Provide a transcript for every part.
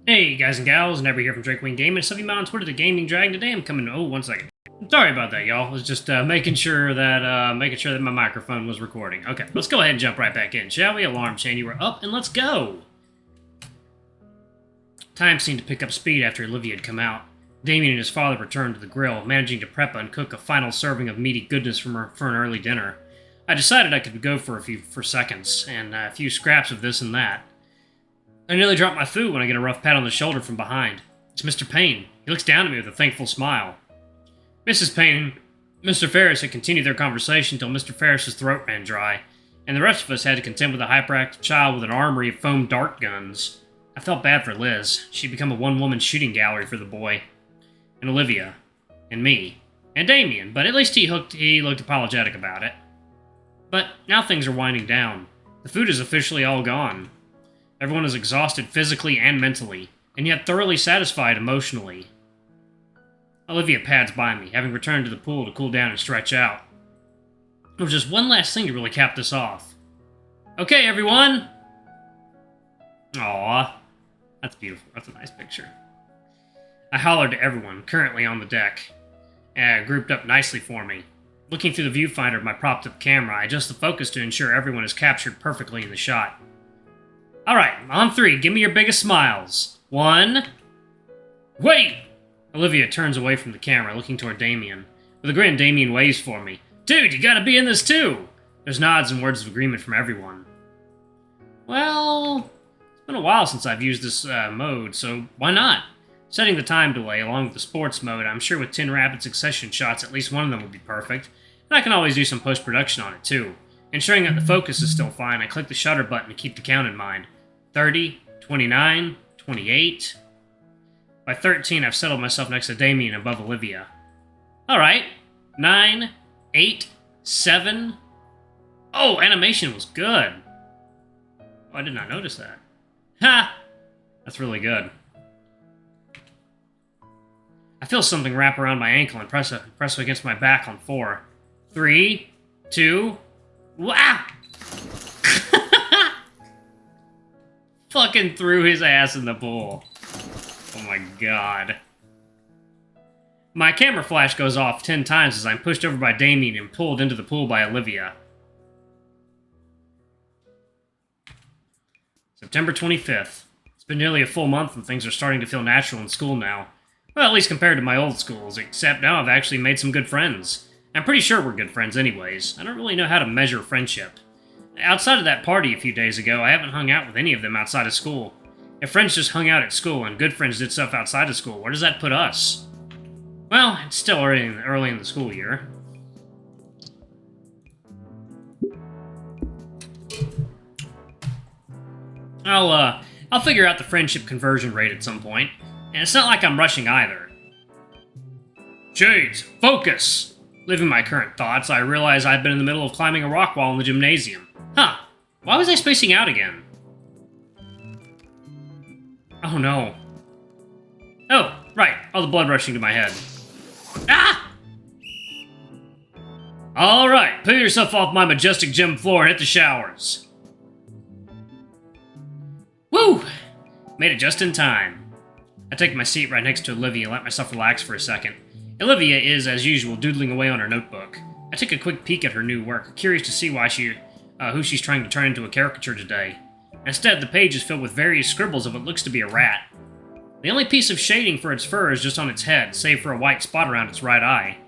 Hey guys and gals, Never here from Drake Wing Gaming. Some of you on Twitter, the Gaming Dragon. Today I'm coming. Oh, 1 second. Sorry about that, y'all. I was just making sure that my microphone was recording. Okay, let's go ahead and jump right back in, shall we? Alarm chain, you were up, and let's go. Time seemed to pick up speed after Olivia had come out. Damien and his father returned to the grill, managing to prep and cook a final serving of meaty goodness for an early dinner. I decided I could go for a few seconds and a few scraps of this and that. I nearly dropped my food when I get a rough pat on the shoulder from behind. It's Mr. Payne. He looks down at me with a thankful smile. Mrs. Payne and Mr. Ferris had continued their conversation until Mr. Ferris's throat ran dry, and the rest of us had to contend with a hyperactive child with an armory of foam dart guns. I felt bad for Liz. She'd become a one-woman shooting gallery for the boy. And Olivia. And me. And Damien, but at least he looked apologetic about it. But now things are winding down. The food is officially all gone. Everyone is exhausted physically and mentally, and yet thoroughly satisfied emotionally. Olivia pads by me, having returned to the pool to cool down and stretch out. There was just one last thing to really cap this off. Okay, everyone! Aww. That's beautiful. That's a nice picture. I hollered to everyone, currently on the deck, grouped up nicely for me. Looking through the viewfinder of my propped-up camera, I adjust the focus to ensure everyone is captured perfectly in the shot. Alright, on 3, give me your biggest smiles. 1... Wait! Olivia turns away from the camera, looking toward Damien. With a grin, Damien waves for me. Dude, you gotta be in this too! There's nods and words of agreement from everyone. Well, it's been a while since I've used this mode, so why not? Setting the time delay along with the sports mode, I'm sure with 10 rapid succession shots, at least one of them would be perfect. And I can always do some post-production on it too. Ensuring that the focus is still fine, I click the shutter button to keep the count in mind. 30, 29, 28... By 13, I've settled myself next to Damien above Olivia. Alright. 9, 8, 7... Oh, animation was good. Oh, I did not notice that. Ha! That's really good. I feel something wrap around my ankle and press against my back on 4. 3, 2... Wow! Fucking threw his ass in the pool. Oh my god. My camera flash goes off 10 times as I'm pushed over by Damien and pulled into the pool by Olivia. September 25th. It's been nearly a full month and things are starting to feel natural in school now. Well, at least compared to my old schools, except now I've actually made some good friends. I'm pretty sure we're good friends anyways. I don't really know how to measure friendship. Outside of that party a few days ago, I haven't hung out with any of them outside of school. If friends just hung out at school and good friends did stuff outside of school, where does that put us? Well, it's still early in the school year. I'll figure out the friendship conversion rate at some point, and it's not like I'm rushing either. Shades, focus! Living my current thoughts, I realize I've been in the middle of climbing a rock wall in the gymnasium. Huh, why was I spacing out again? Oh no. Oh, right, all the blood rushing to my head. Ah! Alright, pull yourself off my majestic gym floor and hit the showers. Woo! Made it just in time. I take my seat right next to Olivia and let myself relax for a second. Olivia is, as usual, doodling away on her notebook. I take a quick peek at her new work, curious to see who she's trying to turn into a caricature today. Instead, the page is filled with various scribbles of what looks to be a rat. The only piece of shading for its fur is just on its head, save for a white spot around its right eye.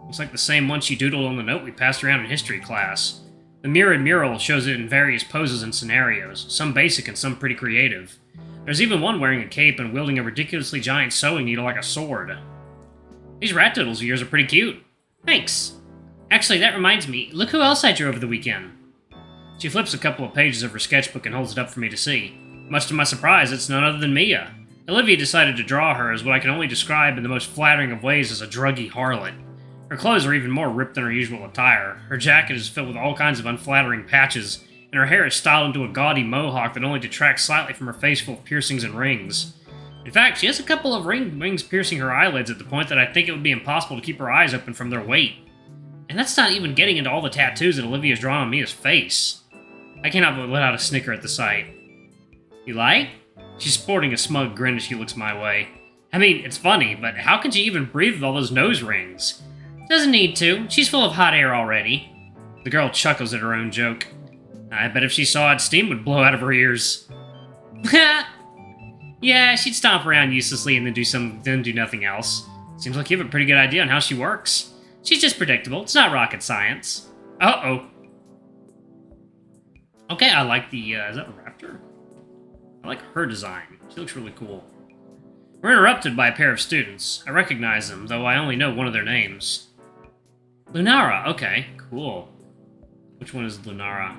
Looks like the same one she doodled on the note we passed around in history class. The mirrored mural shows it in various poses and scenarios, some basic and some pretty creative. There's even one wearing a cape and wielding a ridiculously giant sewing needle like a sword. These rat doodles of yours are pretty cute. Thanks. Actually, that reminds me, look who else I drew over the weekend. She flips a couple of pages of her sketchbook and holds it up for me to see. Much to my surprise, it's none other than Mia. Olivia decided to draw her as what I can only describe in the most flattering of ways as a druggy harlot. Her clothes are even more ripped than her usual attire. Her jacket is filled with all kinds of unflattering patches, and her hair is styled into a gaudy mohawk that only detracts slightly from her face full of piercings and rings. In fact, she has a couple of rings piercing her eyelids at the point that I think it would be impossible to keep her eyes open from their weight. And that's not even getting into all the tattoos that Olivia's drawn on Mia's face. I cannot but let out a snicker at the sight. You like? She's sporting a smug grin as she looks my way. I mean, it's funny, but how can she even breathe with all those nose rings? Doesn't need to. She's full of hot air already. The girl chuckles at her own joke. I bet if she saw it, steam would blow out of her ears. Yeah, she'd stomp around uselessly and then do nothing else. Seems like you have a pretty good idea on how she works. She's just predictable. It's not rocket science. Uh-oh. Okay, I like the, is that a raptor? I like her design. She looks really cool. We're interrupted by a pair of students. I recognize them, though I only know one of their names. Lunara, okay, cool. Which one is Lunara?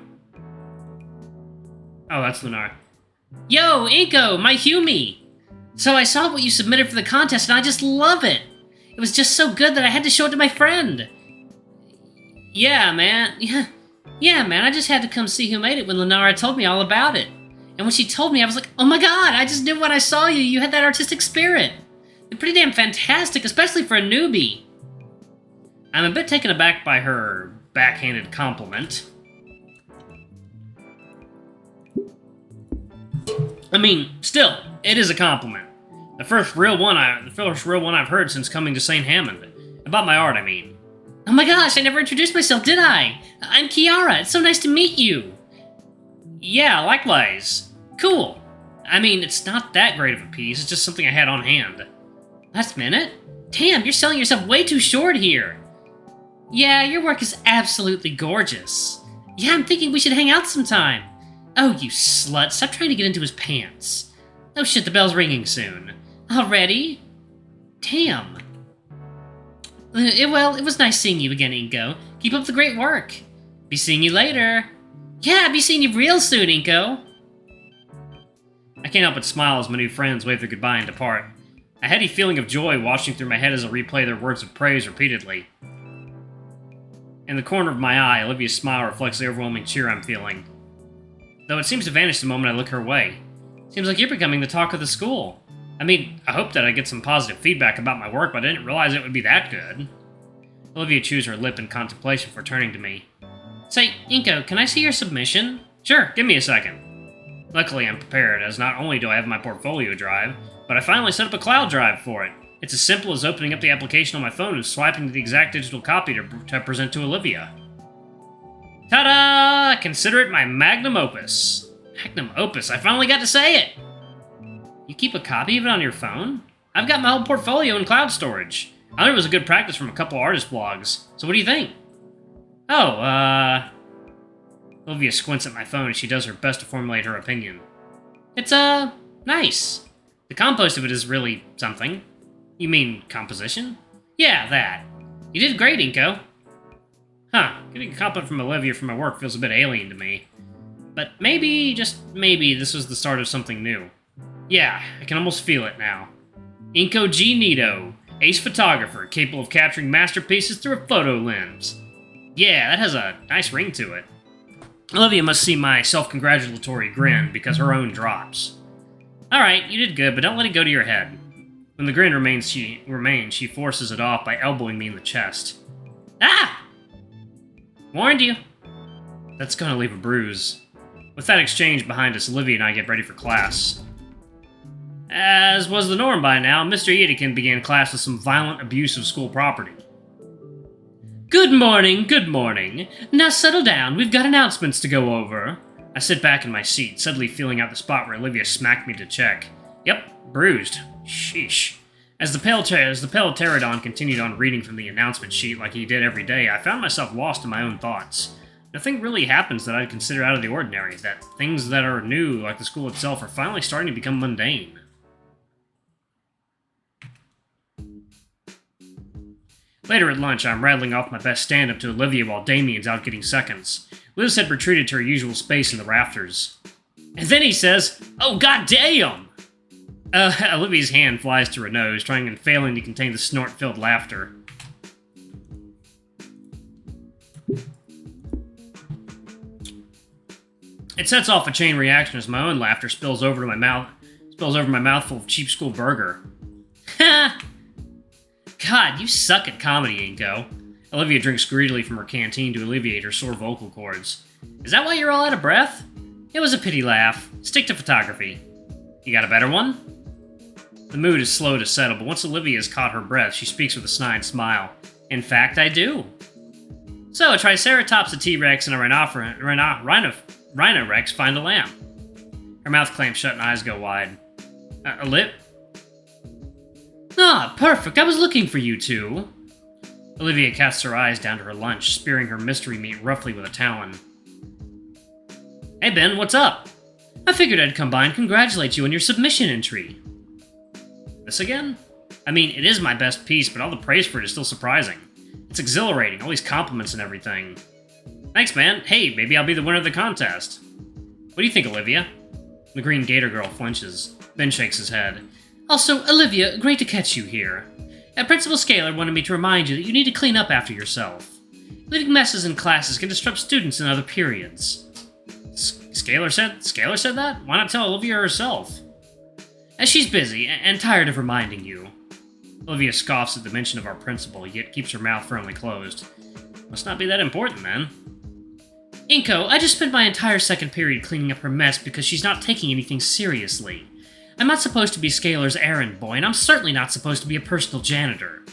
Oh, that's Lunara. Yo, Inco, my Humi! So I saw what you submitted for the contest, and I just love it! It was just so good that I had to show it to my friend! Yeah, man. Yeah, man, I just had to come see who made it when Lunara told me all about it. And when she told me, I was like, oh my god, I just knew when I saw you, you had that artistic spirit! You're pretty damn fantastic, especially for a newbie! I'm a bit taken aback by her backhanded compliment. I mean, still, it is a compliment. The first real one I've heard since coming to St. Hammond. About my art, I mean. Oh my gosh, I never introduced myself, did I? I'm Kiara, it's so nice to meet you. Yeah, likewise. Cool. I mean, it's not that great of a piece, it's just something I had on hand. Last minute? Damn, you're selling yourself way too short here. Yeah, your work is absolutely gorgeous. Yeah, I'm thinking we should hang out sometime. Oh, you slut, stop trying to get into his pants. Oh shit, the bell's ringing soon. Already? Damn. Well, it was nice seeing you again, Inco. Keep up the great work. Be seeing you later. Yeah, be seeing you real soon, Inco. I can't help but smile as my new friends wave their goodbye and depart. A heady feeling of joy washing through my head as I replay their words of praise repeatedly. In the corner of my eye, Olivia's smile reflects the overwhelming cheer I'm feeling. Though it seems to vanish the moment I look her way. Seems like you're becoming the talk of the school. I mean, I hope that I get some positive feedback about my work, but I didn't realize it would be that good. Olivia chews her lip in contemplation for turning to me. Say, Inco, can I see your submission? Sure, give me a second. Luckily, I'm prepared, as not only do I have my portfolio drive, but I finally set up a cloud drive for it. It's as simple as opening up the application on my phone and swiping the exact digital copy to present to Olivia. Ta-da! Consider it my magnum opus. Magnum opus, I finally got to say it! You keep a copy of it on your phone? I've got my whole portfolio in cloud storage. I thought it was a good practice from a couple artist blogs. So what do you think? Oh, Olivia squints at my phone as she does her best to formulate her opinion. It's, nice. The compost of it is really something. You mean composition? Yeah, that. You did great, Inco. Huh, getting a compliment from Olivia for my work feels a bit alien to me. But maybe, just maybe, this was the start of something new. Yeah, I can almost feel it now. Inco G. Nito, ace photographer, capable of capturing masterpieces through a photo lens. Yeah, that has a nice ring to it. Olivia must see my self-congratulatory grin, because her own drops. Alright, you did good, but don't let it go to your head. When the grin remains, she forces it off by elbowing me in the chest. Ah! Warned you. That's gonna leave a bruise. With that exchange behind us, Olivia and I get ready for class. As was the norm by now, Mr. Yedikin began class with some violent abuse of school property. Good morning, good morning. Now settle down, we've got announcements to go over. I sit back in my seat, suddenly feeling out the spot where Olivia smacked me to check. Yep, bruised. Sheesh. As the pale pterodon continued on reading from the announcement sheet like he did every day, I found myself lost in my own thoughts. Nothing really happens that I'd consider out of the ordinary, that things that are new, like the school itself, are finally starting to become mundane. Later at lunch, I'm rattling off my best stand-up to Olivia while Damien's out getting seconds. Liz had retreated to her usual space in the rafters. And then he says, "Oh, goddamn!" Olivia's hand flies to her nose, trying and failing to contain the snort-filled laughter. It sets off a chain reaction as my own laughter spills over my mouthful of cheap school burger. Ha! God, you suck at comedy, Inco. Olivia drinks greedily from her canteen to alleviate her sore vocal cords. Is that why you're all out of breath? It was a pity laugh. Stick to photography. You got a better one? The mood is slow to settle, but once Olivia has caught her breath, she speaks with a snide smile. In fact, I do. So, a Triceratops, a T-Rex, and a Rhinorex find a lamb. Her mouth clamps shut and eyes go wide. A lip? Ah, perfect. I was looking for you two. Olivia casts her eyes down to her lunch, spearing her mystery meat roughly with a talon. Hey, Ben, what's up? I figured I'd come by and congratulate you on your submission entry. This again? I mean, it is my best piece, but all the praise for it is still surprising. It's exhilarating, all these compliments and everything. Thanks, man. Hey, maybe I'll be the winner of the contest. What do you think, Olivia? The green Gator girl flinches. Ben shakes his head. Also, Olivia, great to catch you here. Principal Scalar wanted me to remind you that you need to clean up after yourself. Leaving messes in classes can disrupt students in other periods. Scalar said that? Why not tell Olivia herself? As she's busy and tired of reminding you. Olivia scoffs at the mention of our principal, yet keeps her mouth firmly closed. Must not be that important, then. Inco, I just spent my entire second period cleaning up her mess because she's not taking anything seriously. I'm not supposed to be Scalar's errand boy, and I'm certainly not supposed to be a personal janitor.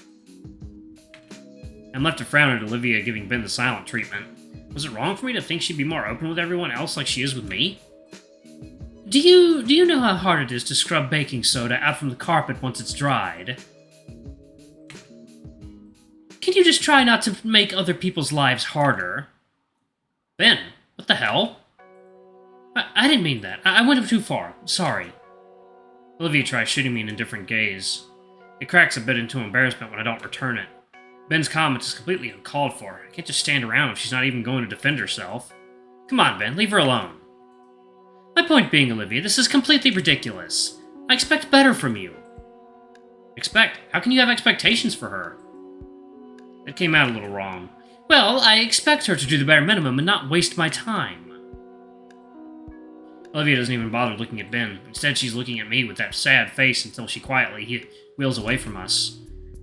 I'm left to frown at Olivia giving Ben the silent treatment. Was it wrong for me to think she'd be more open with everyone else like she is with me? Do you know how hard it is to scrub baking soda out from the carpet once it's dried? Can you just try not to make other people's lives harder? Ben, what the hell? I didn't mean that. I went too far. Sorry. Olivia tries shooting me an indifferent gaze. It cracks a bit into embarrassment when I don't return it. Ben's comment is completely uncalled for. I can't just stand around if she's not even going to defend herself. Come on, Ben, leave her alone. My point being, Olivia, this is completely ridiculous. I expect better from you. Expect? How can you have expectations for her? That came out a little wrong. Well, I expect her to do the bare minimum and not waste my time. Olivia doesn't even bother looking at Ben. Instead, she's looking at me with that sad face until she quietly wheels away from us.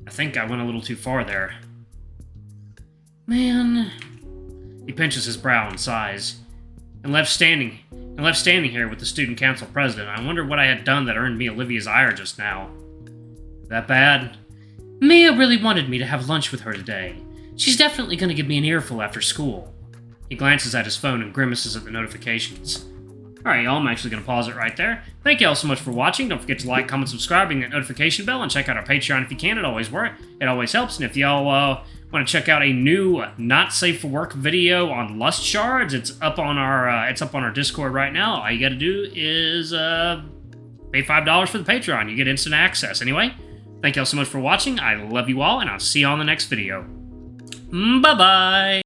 I think I went a little too far there. Man. He pinches his brow and sighs. And left standing here with the student council president, I wonder what I had done that earned me Olivia's ire just now. That bad? Mia really wanted me to have lunch with her today. She's definitely going to give me an earful after school. He glances at his phone and grimaces at the notifications. Alright, y'all, I'm actually going to pause it right there. Thank you all so much for watching. Don't forget to like, comment, subscribe, ring that notification bell, and check out our Patreon if you can. It always works. It always helps. And if y'all want to check out a new not safe for work video on lust shards, it's up on our Discord right now. All you got to do is pay $5 for the Patreon. You get instant access. Anyway, thank y'all so much for watching. I love you all, and I'll see you on the next video. Bye-bye!